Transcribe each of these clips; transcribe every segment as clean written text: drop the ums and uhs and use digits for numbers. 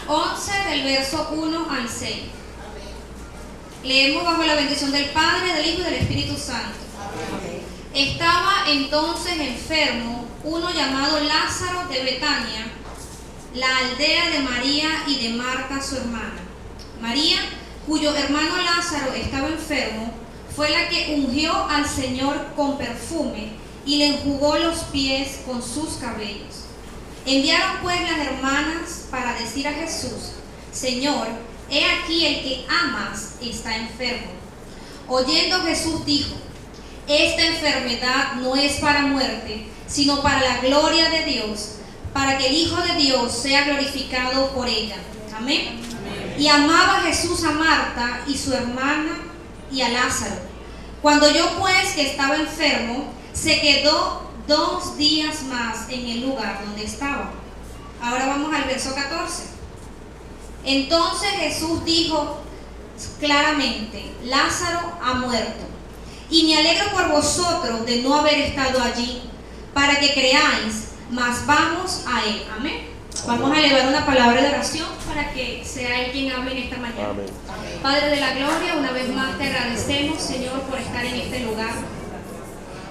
11 del verso 1 al 6. Leemos bajo la bendición del Padre, del Hijo y del Espíritu Santo. Estaba entonces enfermo uno llamado Lázaro de Betania, la aldea de María y de Marta su hermana. María, cuyo hermano Lázaro estaba enfermo, fue la que ungió al Señor con perfume y le enjugó los pies con sus cabellos. Enviaron pues las hermanas para decir a Jesús: Señor, he aquí el que amas está enfermo. Oyendo Jesús dijo: esta enfermedad no es para muerte, sino para la gloria de Dios, para que el Hijo de Dios sea glorificado por ella. Amén. Y amaba Jesús a Marta y su hermana y a Lázaro. Cuando oyó pues que estaba enfermo, se quedó 2 días más en el lugar donde estaba. Ahora vamos al verso 14. Entonces Jesús dijo claramente: Lázaro ha muerto, y me alegro por vosotros de no haber estado allí, para que creáis, mas vamos a él. Amén. Vamos a elevar una palabra de oración para que sea Él quien hable en esta mañana. Amén. Padre de la gloria, una vez más te agradecemos, Señor, por estar en este lugar.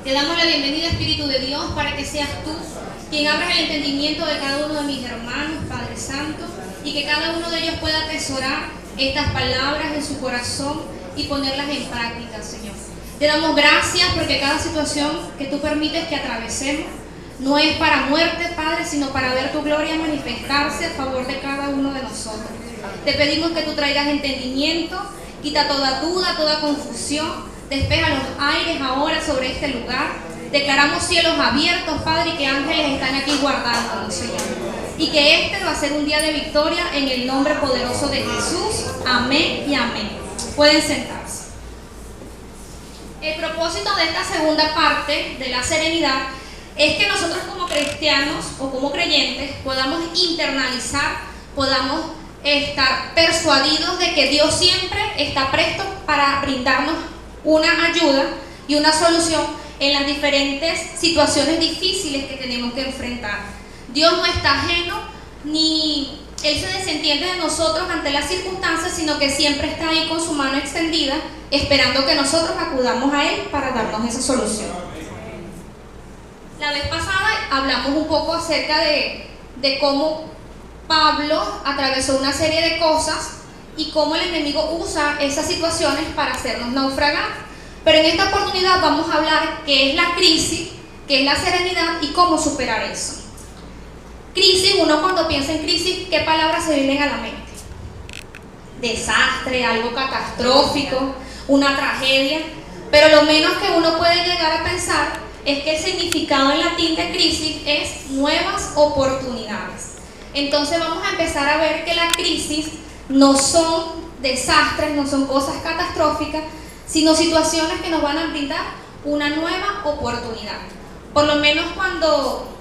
Te damos la bienvenida, Espíritu de Dios, para que seas tú quien abras el entendimiento de cada uno de mis hermanos, Padre Santo, y que cada uno de ellos pueda atesorar estas palabras en su corazón y ponerlas en práctica, Señor. Te damos gracias porque cada situación que tú permites que atravesemos no es para muerte, Padre, sino para ver tu gloria manifestarse a favor de cada uno de nosotros. Te pedimos que tú traigas entendimiento, quita toda duda, toda confusión, despeja los aires ahora sobre este lugar. Declaramos cielos abiertos, Padre, y que ángeles están aquí guardándonos, Señor. Y que este va a ser un día de victoria en el nombre poderoso de Jesús. Amén y amén. Pueden sentarse. El propósito de esta segunda parte de la serenidad es que nosotros como cristianos o como creyentes podamos internalizar, podamos estar persuadidos de que Dios siempre está presto para brindarnos una ayuda y una solución en las diferentes situaciones difíciles que tenemos que enfrentar. Dios no está ajeno, ni Él se desentiende de nosotros ante las circunstancias, sino que siempre está ahí con su mano extendida, esperando que nosotros acudamos a Él para darnos esa solución. La vez pasada hablamos un poco acerca de cómo Pablo atravesó una serie de cosas y cómo el enemigo usa esas situaciones para hacernos naufragar. Pero en esta oportunidad vamos a hablar qué es la crisis, qué es la serenidad y cómo superar eso. Crisis, uno cuando piensa en crisis, ¿qué palabras se vienen a la mente? Desastre, algo catastrófico, una tragedia. Pero lo menos que uno puede llegar a pensar es que el significado en latín de crisis es nuevas oportunidades. Entonces vamos a empezar a ver que la crisis no son desastres, no son cosas catastróficas, sino situaciones que nos van a brindar una nueva oportunidad. Por lo menos cuando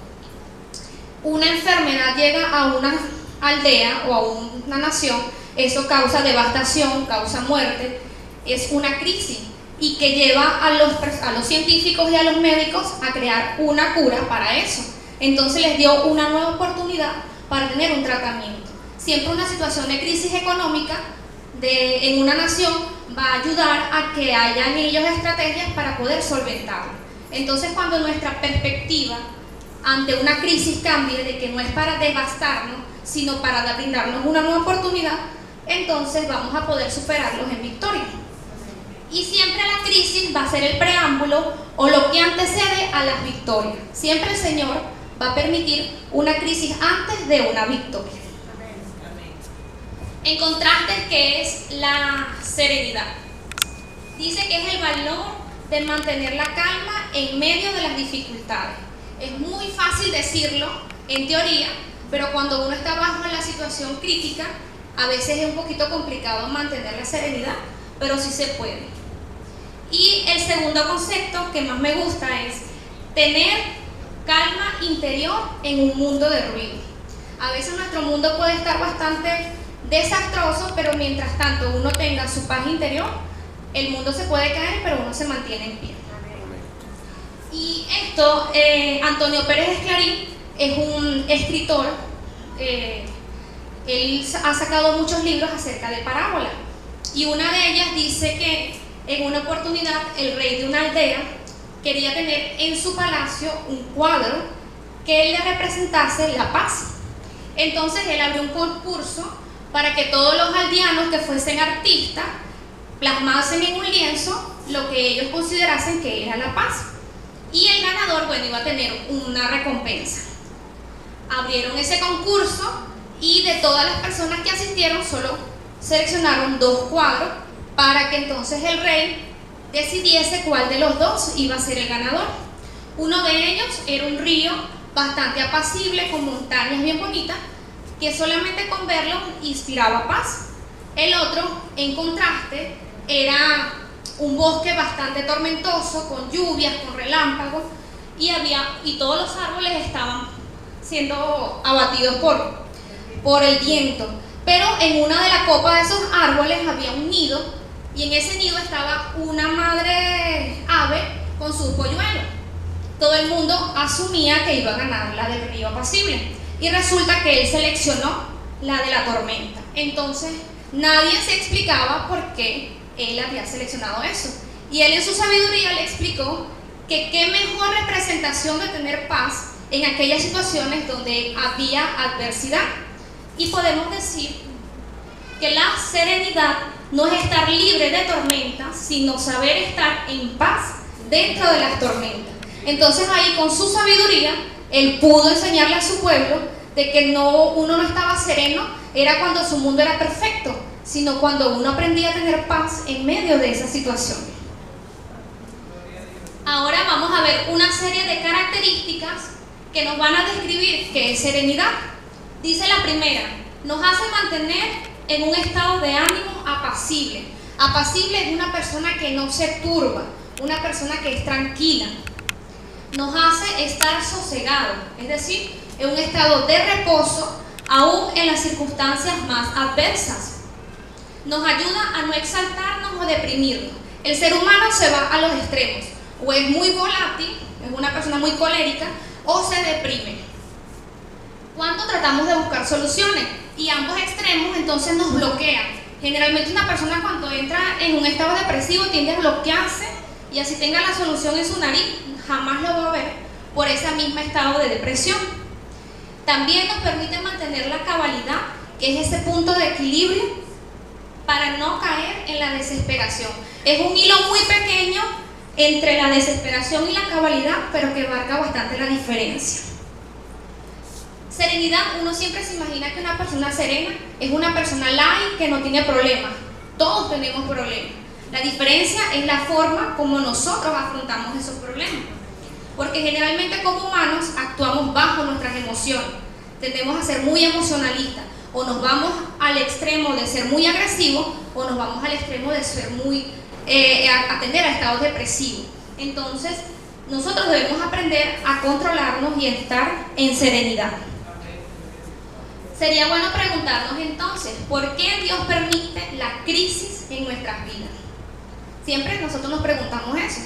una enfermedad llega a una aldea o a una nación, eso causa devastación, causa muerte, es una crisis. Y que lleva a los científicos y a los médicos a crear una cura para eso. Entonces les dio una nueva oportunidad para tener un tratamiento. Siempre una situación de crisis económica en una nación va a ayudar a que hayan ellos estrategias para poder solventarlo. Entonces cuando nuestra perspectiva ante una crisis cambie de que no es para devastarnos, sino para brindarnos una nueva oportunidad, entonces vamos a poder superarlos en victoria. Y siempre la crisis va a ser el preámbulo o lo que antecede a las victorias. Siempre el Señor va a permitir una crisis antes de una victoria. En contraste, ¿qué es la serenidad? Dice que es el valor de mantener la calma en medio de las dificultades. Es muy fácil decirlo en teoría, pero cuando uno está bajo la situación crítica, a veces es un poquito complicado mantener la serenidad, pero sí se puede. Y el segundo concepto que más me gusta es tener calma interior en un mundo de ruido. A veces nuestro mundo puede estar bastante desastroso, pero mientras tanto uno tenga su paz interior, el mundo se puede caer, pero uno se mantiene en pie. Y esto, Antonio Pérez Esclarín es un escritor él ha sacado muchos libros acerca de parábolas. Y una de ellas dice que en una oportunidad el rey de una aldea quería tener en su palacio un cuadro que le representase la paz. Entonces él abrió un concurso para que todos los aldeanos que fuesen artistas plasmasen en un lienzo lo que ellos considerasen que era la paz. Y el ganador, bueno, iba a tener una recompensa. Abrieron ese concurso y de todas las personas que asistieron solo seleccionaron 2 cuadros para que entonces el rey decidiese cuál de los 2 iba a ser el ganador. Uno de ellos era un río bastante apacible con montañas bien bonitas que solamente con verlo inspiraba paz. El otro, en contraste, era un bosque bastante tormentoso con lluvias, con relámpagos y todos los árboles estaban siendo abatidos por el viento. Pero en una de las copas de esos árboles había un nido y en ese nido estaba una madre ave con sus polluelos. Todo el mundo asumía que iba a ganar la del río apacible y resulta que él seleccionó la de la tormenta. Entonces nadie se explicaba por qué él había seleccionado eso. Y él en su sabiduría le explicó que qué mejor representación de tener paz en aquellas situaciones donde había adversidad. Y podemos decir que la serenidad no es estar libre de tormentas, sino saber estar en paz dentro de las tormentas. Entonces ahí con su sabiduría, él pudo enseñarle a su pueblo de que uno no estaba sereno, era cuando su mundo era perfecto, sino cuando uno aprendía a tener paz en medio de esa situación. Ahora vamos a ver una serie de características que nos van a describir qué es serenidad. Dice la primera, nos hace mantener en un estado de ánimo apacible. Apacible es una persona que no se turba, una persona que es tranquila. Nos hace estar sosegado, es decir, en un estado de reposo, aún en las circunstancias más adversas. Nos ayuda a no exaltarnos o deprimirnos. El ser humano se va a los extremos, o es muy volátil, es una persona muy colérica, o se deprime cuando tratamos de buscar soluciones, y ambos extremos entonces nos bloquean. Generalmente una persona cuando entra en un estado depresivo tiende a bloquearse y así tenga la solución en su nariz, jamás lo va a ver por ese mismo estado de depresión. También nos permite mantener la cabalidad, que es ese punto de equilibrio para no caer en la desesperación. Es un hilo muy pequeño entre la desesperación y la cabalidad, pero que marca bastante la diferencia. Serenidad, uno siempre se imagina que una persona serena es una persona light que no tiene problemas. Todos tenemos problemas. La diferencia es la forma como nosotros afrontamos esos problemas. Porque generalmente como humanos actuamos bajo nuestras emociones. Tendemos a ser muy emocionalistas. O nos vamos al extremo de ser muy agresivos o nos vamos al extremo de ser a tender a estados depresivos. Entonces, nosotros debemos aprender a controlarnos y estar en serenidad. Sería bueno preguntarnos entonces, ¿por qué Dios permite la crisis en nuestras vidas? Siempre nosotros nos preguntamos eso.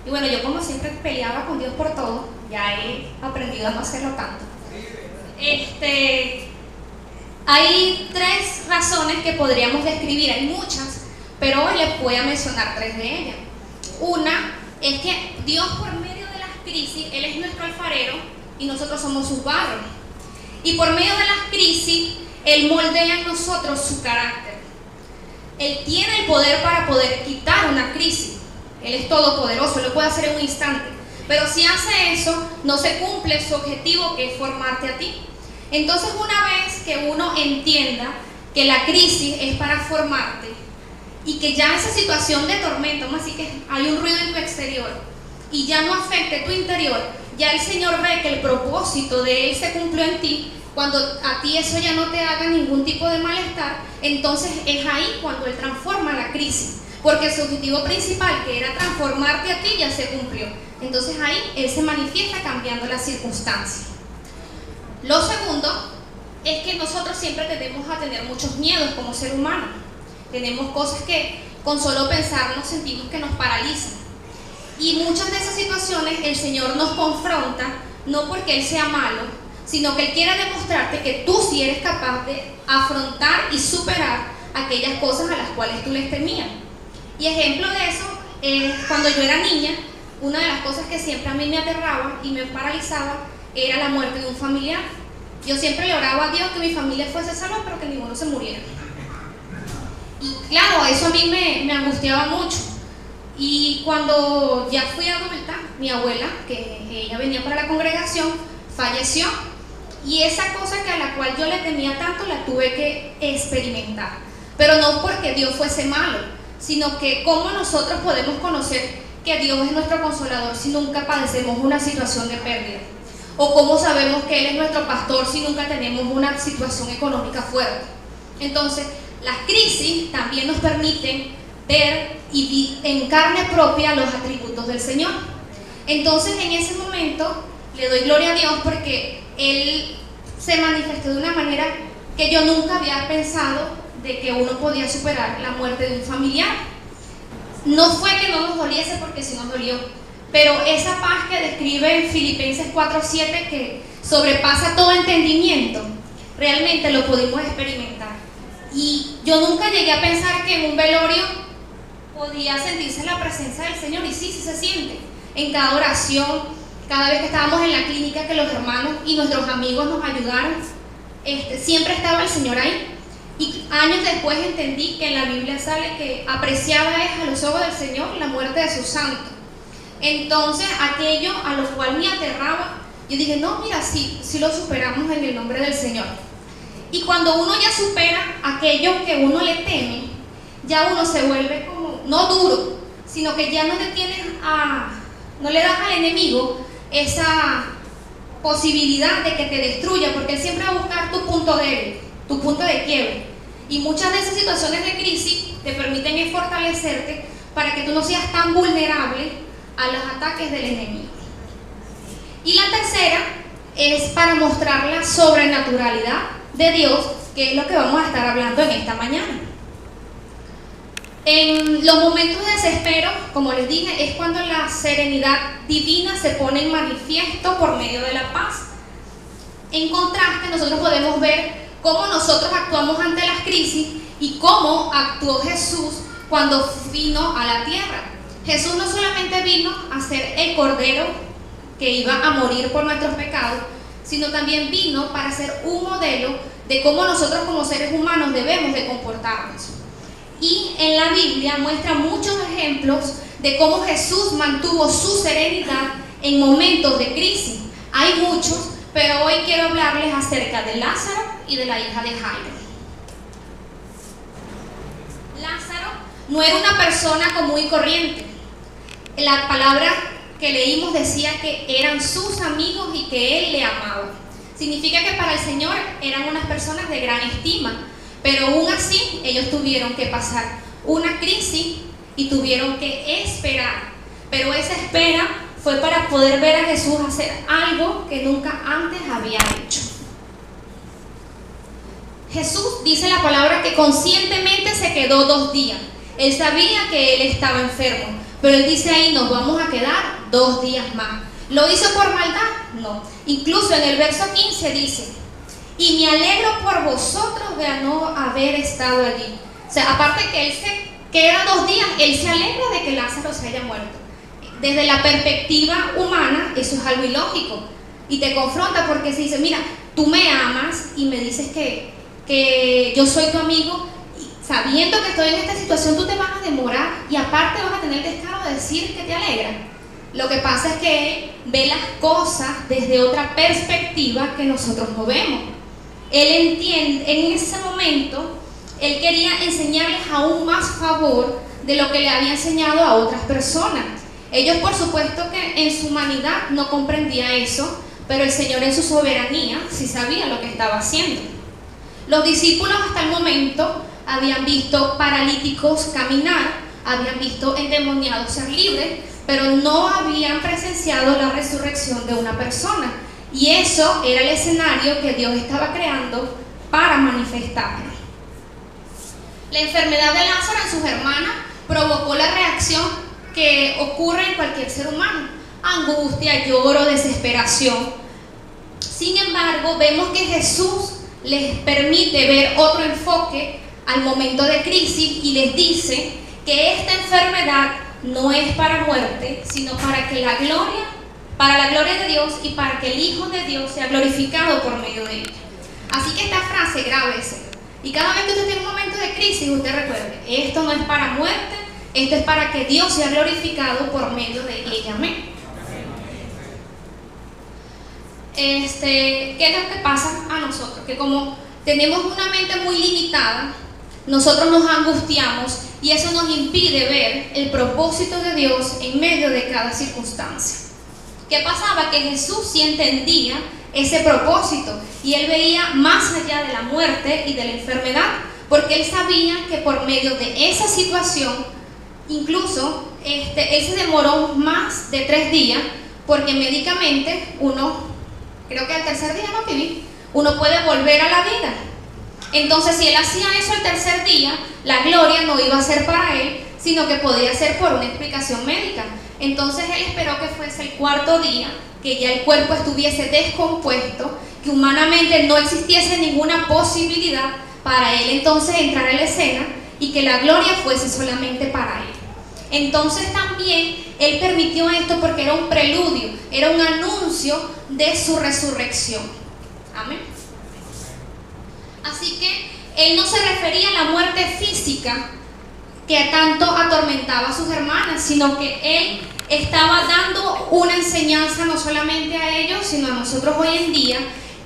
Y bueno, yo como siempre peleaba con Dios por todo, ya he aprendido a no hacerlo tanto. Hay 3 razones que podríamos describir, hay muchas, pero hoy les voy a mencionar 3 de ellas. Una es que Dios por medio de las crisis, Él es nuestro alfarero y nosotros somos sus barros. Y por medio de las crisis, Él moldea en nosotros su carácter. Él tiene el poder para poder quitar una crisis. Él es todopoderoso, lo puede hacer en un instante. Pero si hace eso, no se cumple su objetivo, que es formarte a ti. Entonces, una vez que uno entienda que la crisis es para formarte y que ya esa situación de tormenta, así que hay un ruido en tu exterior y ya no afecte tu interior, ya el Señor ve que el propósito de Él se cumplió en ti. Cuando a ti eso ya no te haga ningún tipo de malestar, entonces es ahí cuando Él transforma la crisis, porque su objetivo principal, que era transformarte a ti, ya se cumplió. Entonces ahí Él se manifiesta cambiando las circunstancias. Lo segundo es que nosotros siempre tendemos a tener muchos miedos como ser humano. Tenemos cosas que con solo pensar nos sentimos que nos paralizan. Y muchas de esas situaciones el Señor nos confronta, no porque Él sea malo, sino que Él quiere demostrarte que tú sí eres capaz de afrontar y superar aquellas cosas a las cuales tú les temías. Y ejemplo de eso es cuando yo era niña, una de las cosas que siempre a mí me aterraba y me paralizaba era la muerte de un familiar. Yo siempre le oraba a Dios que mi familia fuese salva, pero que ninguno se muriera. Y claro, eso a mí me angustiaba mucho. Y cuando ya fui adulta, mi abuela, que ella venía para la congregación, falleció. Y esa cosa que a la cual yo le temía tanto, la tuve que experimentar. Pero no porque Dios fuese malo, sino que cómo nosotros podemos conocer que Dios es nuestro consolador si nunca padecemos una situación de pérdida. O cómo sabemos que Él es nuestro pastor si nunca tenemos una situación económica fuerte. Entonces, las crisis también nos permiten ver y en carne propia los atributos del Señor. Entonces, en ese momento, le doy gloria a Dios porque Él se manifestó de una manera que yo nunca había pensado de que uno podía superar la muerte de un familiar. No fue que no nos doliese, porque sí nos dolió, pero esa paz que describe en Filipenses 4:7, que sobrepasa todo entendimiento, realmente lo pudimos experimentar. Y yo nunca llegué a pensar que en un velorio podía sentirse la presencia del Señor, y sí se siente. En cada oración, cada vez que estábamos en la clínica, que los hermanos y nuestros amigos nos ayudaron, siempre estaba el Señor ahí. Y años después entendí que en la Biblia sale que apreciada es a los ojos del Señor la muerte de sus santos. Entonces, aquello a lo cual me aterraba, yo dije, no, mira, sí lo superamos en el nombre del Señor. Y cuando uno ya supera aquello que uno le teme, ya uno se vuelve como, no duro, sino que ya no le das al enemigo esa posibilidad de que te destruya, porque él siempre va a buscar tu punto débil, tu punto de quiebre. Y muchas de esas situaciones de crisis te permiten fortalecerte para que tú no seas tan vulnerable a los ataques del enemigo. Y la tercera es para mostrar la sobrenaturalidad de Dios, que es lo que vamos a estar hablando en esta mañana. En los momentos de desespero, como les dije, es cuando la serenidad divina se pone en manifiesto por medio de la paz. En contraste, nosotros podemos ver cómo nosotros actuamos ante las crisis y cómo actuó Jesús cuando vino a la tierra. Jesús no solamente vino a ser el Cordero que iba a morir por nuestros pecados, sino también vino para ser un modelo de cómo nosotros como seres humanos debemos de comportarnos. Y en la Biblia muestra muchos ejemplos de cómo Jesús mantuvo su serenidad en momentos de crisis. Hay muchos, pero hoy quiero hablarles acerca de Lázaro y de la hija de Jairo. Lázaro no era una persona común y corriente. La palabra que leímos decía que eran sus amigos y que él le amaba. Significa que para el Señor eran unas personas de gran estima, pero aún así ellos tuvieron que pasar una crisis y tuvieron que esperar. Pero esa espera fue para poder ver a Jesús hacer algo que nunca antes había hecho. Jesús, dice la palabra, que conscientemente se quedó 2 días. Él sabía que él estaba enfermo, pero él dice ahí, nos vamos a quedar 2 días más. ¿Lo hizo por maldad? No. Incluso en el verso 15 dice, y me alegro por vosotros de no haber estado allí. O sea, aparte que él se queda 2 días, él se alegra de que Lázaro se haya muerto. Desde la perspectiva humana, eso es algo ilógico. Y te confronta porque se dice, mira, tú me amas y me dices que yo soy tu amigo, y sabiendo que estoy en esta situación, tú te vas a demorar y aparte vas a tener el descaro de decir que te alegra. Lo que pasa es que él ve las cosas desde otra perspectiva que nosotros no vemos. Él entiende, en ese momento, él quería enseñarles aún más favor de lo que le había enseñado a otras personas. Ellos, por supuesto, que en su humanidad no comprendía eso, pero el Señor en su soberanía sí sabía lo que estaba haciendo. Los discípulos hasta el momento habían visto paralíticos caminar, habían visto endemoniados ser libres, pero no habían presenciado la resurrección de una persona. Y eso era el escenario que Dios estaba creando para manifestarlo. La enfermedad de Lázaro en sus hermanas provocó la reacción que ocurre en cualquier ser humano: angustia, lloro, desesperación. Sin embargo, vemos que Jesús les permite ver otro enfoque al momento de crisis y les dice que esta enfermedad no es para muerte, sino para la gloria de Dios y para que el Hijo de Dios sea glorificado por medio de ella. Así que esta frase, grábese. Y cada vez que usted tiene un momento de crisis, usted recuerde, esto no es para muerte, esto es para que Dios sea glorificado por medio de ella. Amén. ¿Qué es lo que pasa a nosotros? Que como tenemos una mente muy limitada, nosotros nos angustiamos y eso nos impide ver el propósito de Dios en medio de cada circunstancia. ¿Qué pasaba? Que Jesús sí entendía ese propósito y él veía más allá de la muerte y de la enfermedad, porque él sabía que por medio de esa situación, incluso él se demoró más de 3 días, porque médicamente creo que al tercer día uno puede volver a la vida. Entonces, si él hacía eso el tercer día, la gloria no iba a ser para él, sino que podía ser por una explicación médica. Entonces él esperó que fuese el 4.º día, que ya el cuerpo estuviese descompuesto, que humanamente no existiese ninguna posibilidad para él entonces entrar en la escena y que la gloria fuese solamente para él. Entonces también él permitió esto porque era un preludio, era un anuncio de su resurrección. Amén. Así que él no se refería a la muerte física que tanto atormentaba a sus hermanas, sino que él estaba dando una enseñanza no solamente a ellos, sino a nosotros hoy en día,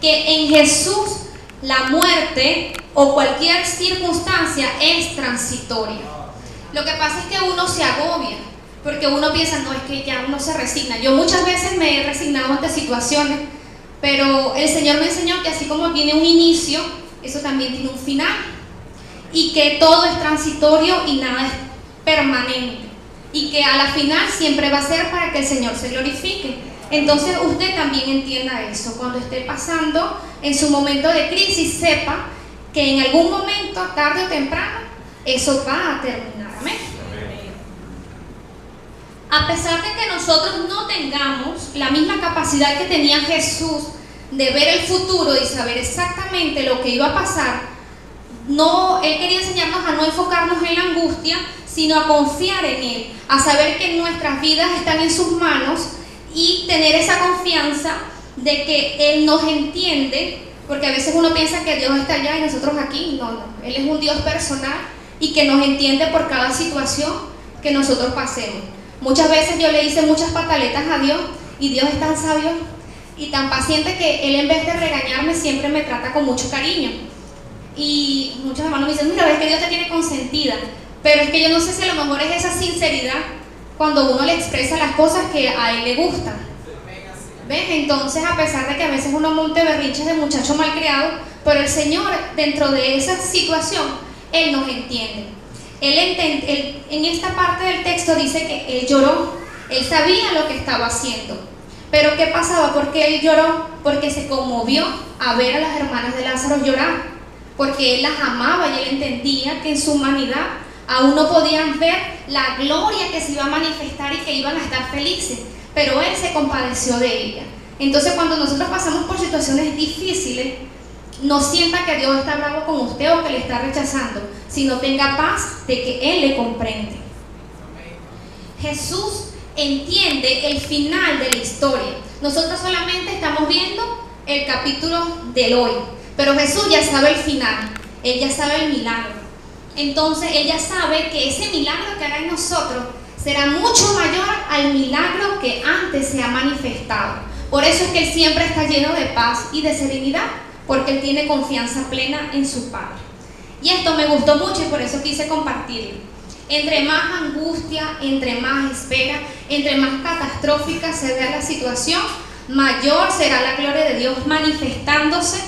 que en Jesús la muerte o cualquier circunstancia es transitoria. Lo que pasa es que uno se agobia, porque uno piensa, no, es que ya uno se resigna. Yo muchas veces me he resignado ante situaciones, pero el Señor me enseñó que así como tiene un inicio, eso también tiene un final, y que todo es transitorio y nada es permanente, y que a la final siempre va a ser para que el Señor se glorifique. Entonces usted también entienda eso. Cuando esté pasando en su momento de crisis, sepa que en algún momento, tarde o temprano, eso va a terminar. Amén. A pesar de que nosotros no tengamos la misma capacidad que tenía Jesús de ver el futuro y saber exactamente lo que iba a pasar, él quería enseñarnos a no enfocarnos en la angustia, sino a confiar en Él, a saber que nuestras vidas están en sus manos y tener esa confianza de que Él nos entiende, porque a veces uno piensa que Dios está allá y nosotros aquí. No, Él es un Dios personal y que nos entiende por cada situación que nosotros pasemos. Muchas veces yo le hice muchas pataletas a Dios y Dios es tan sabio y tan paciente que Él, en vez de regañarme, siempre me trata con mucho cariño. Y muchos hermanos me dicen, mira, ves que Dios te tiene consentida, pero es que yo no sé si a lo mejor es esa sinceridad cuando uno le expresa las cosas que a Él le gustan. ¿Ves? Entonces, a pesar de que a veces uno monte berrinches de muchacho malcriado, pero el Señor, dentro de esa situación, Él nos entiende. Él en esta parte del texto dice que Él lloró, Él sabía lo que estaba haciendo. Pero ¿qué pasaba? ¿Por qué Él lloró? Porque se conmovió a ver a las hermanas de Lázaro llorar, porque Él las amaba y Él entendía que en su humanidad aún no podían ver la gloria que se iba a manifestar y que iban a estar felices, pero Él se compadeció de ella. Entonces, cuando nosotros pasamos por situaciones difíciles, no sienta que Dios está bravo con usted o que le está rechazando, sino tenga paz de que Él le comprende. Jesús entiende el final de la historia. Nosotros solamente estamos viendo el capítulo del hoy, pero Jesús ya sabe el final, Él ya sabe el milagro. Entonces Él ya sabe que ese milagro que hará en nosotros será mucho mayor al milagro que antes se ha manifestado. Por eso es que Él siempre está lleno de paz y de serenidad, porque Él tiene confianza plena en su Padre. Y esto me gustó mucho y por eso quise compartirlo. Entre más angustia, entre más espera, entre más catastrófica se vea la situación, mayor será la gloria de Dios manifestándose,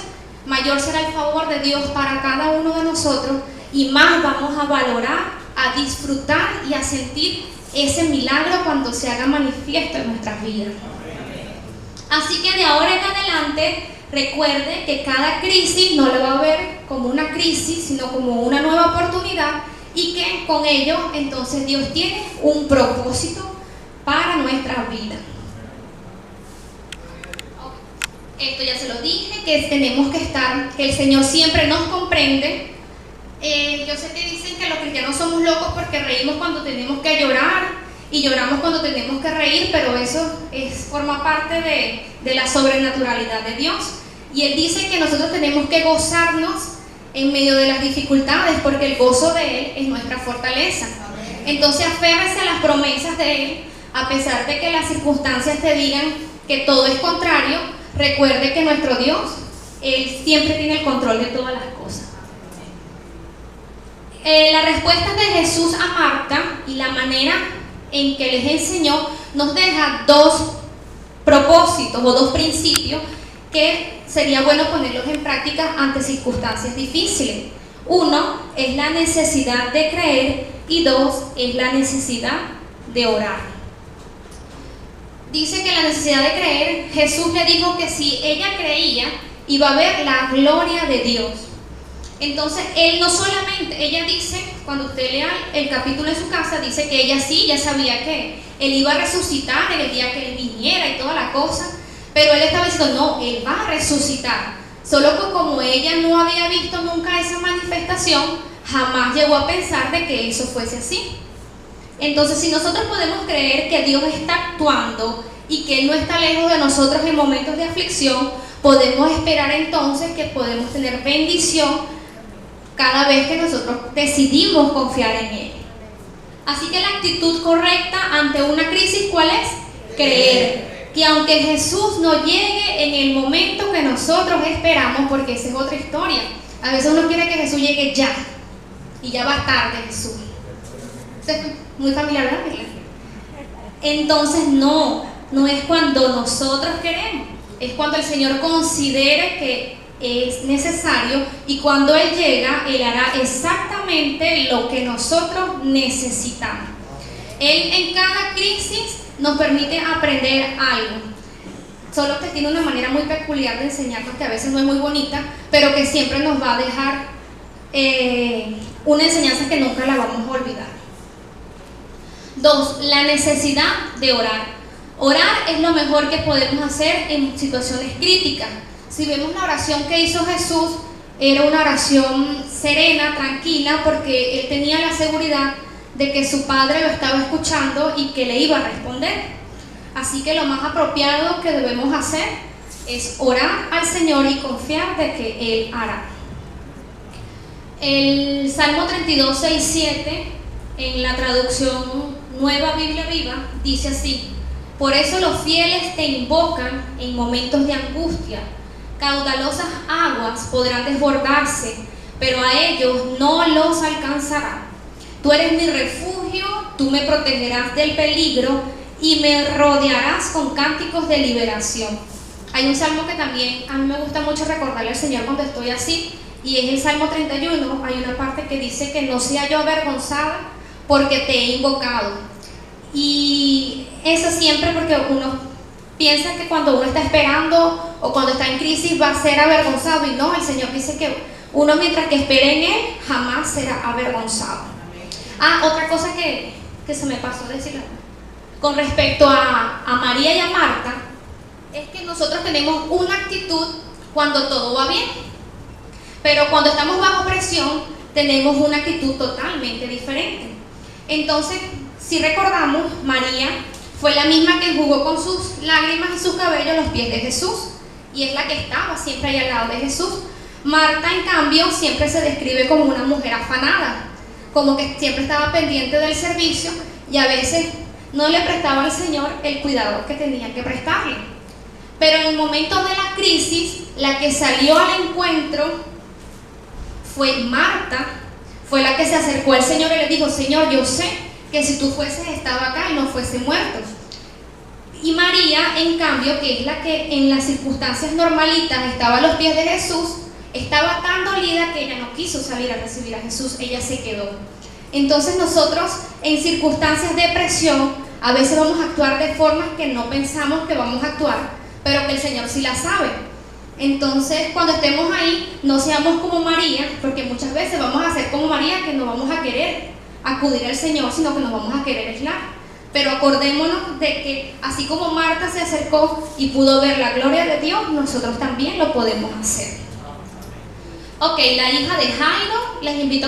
mayor será el favor de Dios para cada uno de nosotros y más vamos a valorar, a disfrutar y a sentir ese milagro cuando se haga manifiesto en nuestras vidas. Así que de ahora en adelante, recuerde que cada crisis no lo va a ver como una crisis, sino como una nueva oportunidad, y que con ello entonces Dios tiene un propósito para nuestra vida. Esto ya se lo dije, que tenemos que estar, que el Señor siempre nos comprende. Yo sé que dicen que los cristianos somos locos porque reímos cuando tenemos que llorar y lloramos cuando tenemos que reír, pero eso forma parte de la sobrenaturalidad de Dios. Y Él dice que nosotros tenemos que gozarnos en medio de las dificultades, porque el gozo de Él es nuestra fortaleza. Entonces aférrese a las promesas de Él, a pesar de que las circunstancias te digan que todo es contrario. Recuerde que nuestro Dios, Él siempre tiene el control de todas las cosas. La respuesta de Jesús a Marta y la manera en que les enseñó nos deja dos propósitos o dos principios que sería bueno ponerlos en práctica ante circunstancias difíciles. Uno es la necesidad de creer y dos es la necesidad de orar. Dice que la necesidad de creer, Jesús le dijo que si ella creía, iba a ver la gloria de Dios. Entonces, Él no solamente, ella dice, cuando usted lea el capítulo en su casa, dice que ella sí, ya sabía que Él iba a resucitar en el día que Él viniera y toda la cosa, pero Él estaba diciendo, no, Él va a resucitar. Solo que como ella no había visto nunca esa manifestación, jamás llegó a pensar de que eso fuese así. Entonces, si nosotros podemos creer que Dios está actuando y que Él no está lejos de nosotros en momentos de aflicción, podemos esperar entonces que podemos tener bendición cada vez que nosotros decidimos confiar en Él. Así que la actitud correcta ante una crisis, ¿cuál es? Creer. Que aunque Jesús no llegue en el momento que nosotros esperamos, porque esa es otra historia. A veces uno quiere que Jesús llegue ya, y ya va tarde Jesús. Eso es muy familiar, ¿verdad? Entonces no es cuando nosotros queremos, es cuando el Señor considere que es necesario, y cuando Él llega, Él hará exactamente lo que nosotros necesitamos. Él en cada crisis nos permite aprender algo, solo que tiene una manera muy peculiar de enseñarnos, que a veces no es muy bonita, pero que siempre nos va a dejar una enseñanza que nunca la vamos a olvidar. 2. La necesidad de orar. Orar es lo mejor que podemos hacer en situaciones críticas. Si vemos la oración que hizo Jesús, era una oración serena, tranquila, porque Él tenía la seguridad de que su Padre lo estaba escuchando y que le iba a responder. Así que lo más apropiado que debemos hacer es orar al Señor y confiar de que Él hará. El Salmo 32, 6, 7, en la traducción Nueva Biblia Viva, dice así: por eso los fieles te invocan en momentos de angustia. Caudalosas aguas podrán desbordarse, pero a ellos no los alcanzará. Tú eres mi refugio, tú me protegerás del peligro y me rodearás con cánticos de liberación. Hay un salmo que también a mí me gusta mucho recordarle al Señor cuando estoy así, y es el Salmo 31. Hay una parte que dice que no sea yo avergonzada porque te he invocado. Y eso siempre, porque uno piensa que cuando uno está esperando o cuando está en crisis va a ser avergonzado, y no, el Señor dice que uno mientras que espere en Él jamás será avergonzado. Otra cosa que se me pasó decir con respecto a María y a Marta, es que nosotros tenemos una actitud cuando todo va bien, pero cuando estamos bajo presión tenemos una actitud totalmente diferente. Entonces, si recordamos, María fue la misma que enjugó con sus lágrimas y sus cabellos los pies de Jesús, y es la que estaba siempre ahí al lado de Jesús. Marta, en cambio, siempre se describe como una mujer afanada, como que siempre estaba pendiente del servicio y a veces no le prestaba al Señor el cuidado que tenía que prestarle. Pero en el momento de la crisis, la que salió al encuentro fue Marta, fue la que se acercó al Señor y le dijo: Señor, yo sé que si tú fueses estaba acá y no fuese muerto. Y María, en cambio, que es la que en las circunstancias normalitas estaba a los pies de Jesús, estaba tan dolida que ella no quiso salir a recibir a Jesús, ella se quedó. Entonces nosotros en circunstancias de presión a veces vamos a actuar de formas que no pensamos que vamos a actuar, pero que el Señor sí la sabe. Entonces cuando estemos ahí, no seamos como María, porque muchas veces vamos a ser como María, que no vamos a querer acudir al Señor, sino que nos vamos a querer aislar. Pero acordémonos de que así como Marta se acercó y pudo ver la gloria de Dios, nosotros también lo podemos hacer. Ok, la hija de Jairo les invito